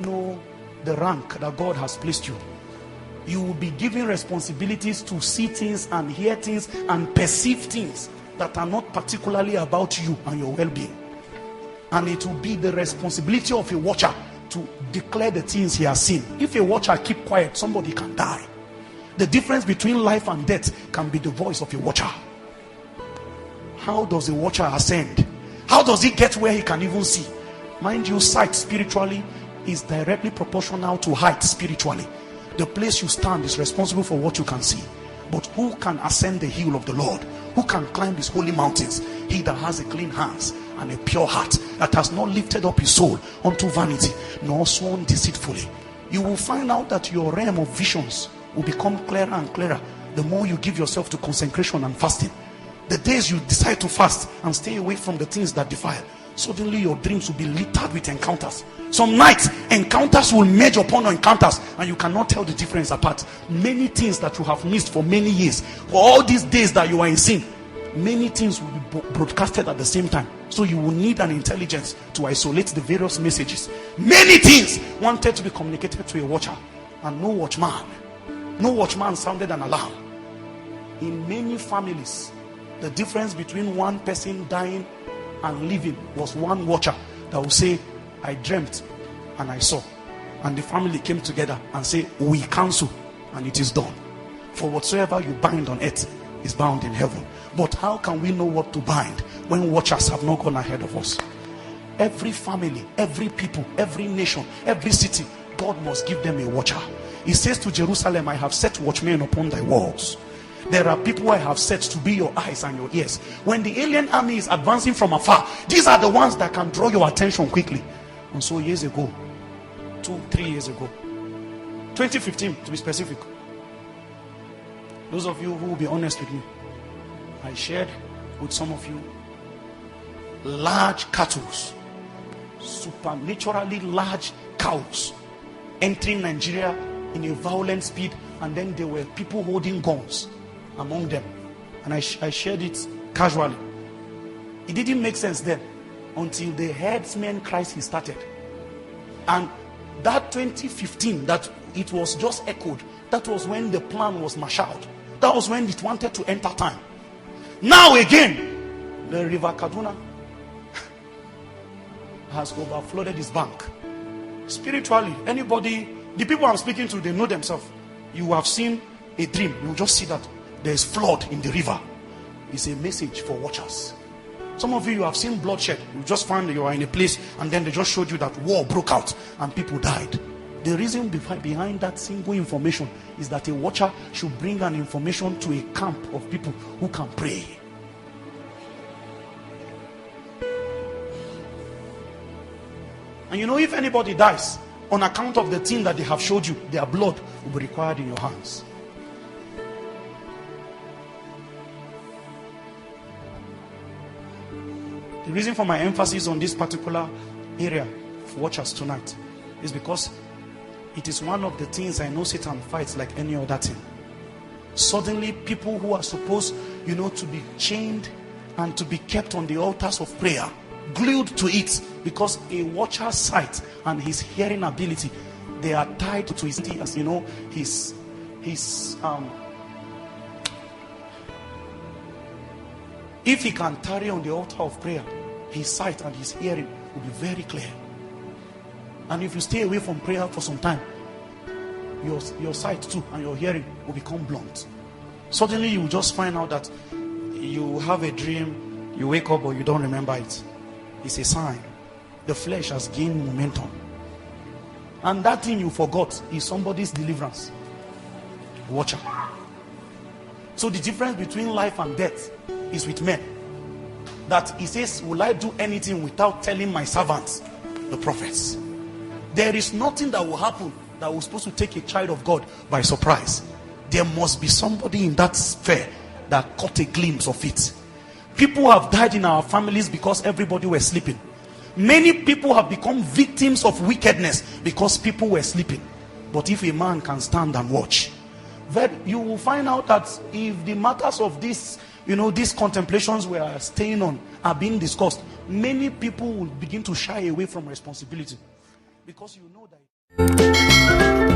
know the rank that God has placed you, you will be given responsibilities to see things and hear things and perceive things that are not particularly about you and your well-being. And it will be the responsibility of a watcher to declare the things he has seen. If a watcher keep quiet, somebody can die. The difference between life and death can be the voice of a watcher. How does a watcher ascend? How does he get where he can even see? Mind you, sight spiritually is directly proportional to height spiritually. The place you stand is responsible for what you can see. But who can ascend the hill of the Lord? Who can climb his holy mountains? He that has a clean hands and a pure heart, that has not lifted up his soul unto vanity, nor sworn deceitfully. You will find out that your realm of visions will become clearer and clearer the more you give yourself to consecration and fasting. The days you decide to fast and stay away from the things that defile, suddenly your dreams will be littered with encounters. Some nights, encounters will merge upon encounters, and you cannot tell the difference apart. Many things that you have missed for many years, for all these days that you are in sin, many things will be broadcasted at the same time. So you will need an intelligence to isolate the various messages. Many things wanted to be communicated to a watcher, and no watchman sounded an alarm. In many families, the difference between one person dying and living was one watcher that will say, I dreamt and I saw. And the family came together and say, we cancel, and it is done. For whatsoever you bind on earth is bound in heaven. But how can we know what to bind when watchers have not gone ahead of us? Every family, every people, every nation, every city, God must give them a watcher. He says to Jerusalem, I have set watchmen upon thy walls. There are people I have set to be your eyes and your ears. When the alien army is advancing from afar, these are the ones that can draw your attention quickly. And so years ago, 2-3 years ago, 2015 to be specific, those of you who will be honest with me, I shared with some of you large cattle, supernaturally large cows entering Nigeria in a violent speed, and then there were people holding guns among them, and I shared it casually. It didn't make sense then until the herdsman crisis started. And that 2015, that it was just echoed, that was when the plan was marshaled. That was when it wanted to enter time. Now again, the river Kaduna has overflowed its bank. Spiritually, anybody, the people I'm speaking to, they know themselves. You have seen a dream, you just see that there's flood in the river. It's a message for watchers. Some of you have seen bloodshed. You just found you are in a place, and then they just showed you that war broke out and people died. The reason behind that single information is that a watcher should bring an information to a camp of people who can pray. And you know, if anybody dies on account of the thing that they have showed you, their blood will be required in your hands. The reason for my emphasis on this particular area for watchers tonight is because it is one of the things I know Satan fights like any other thing. Suddenly, people who are supposed, to be chained and to be kept on the altars of prayer, glued to it, because a watcher's sight and his hearing ability, they are tied to his, if he can tarry on the altar of prayer, his sight and his hearing will be very clear. And if you stay away from prayer for some time, your sight too and your hearing will become blunt. Suddenly you will just find out that you have a dream, you wake up, but you don't remember it. It's a sign. The flesh has gained momentum. And that thing you forgot is somebody's deliverance. Watcher. So the difference between life and death is with men. That he says, will I do anything without telling my servants, the prophets? There is nothing that will happen that was supposed to take a child of God by surprise. There must be somebody in that sphere that caught a glimpse of it. People have died in our families because everybody was sleeping. Many people have become victims of wickedness because people were sleeping. But if a man can stand and watch, then you will find out that if the matters of this, these contemplations we are staying on are being discussed, many people will begin to shy away from responsibility. Because you know that.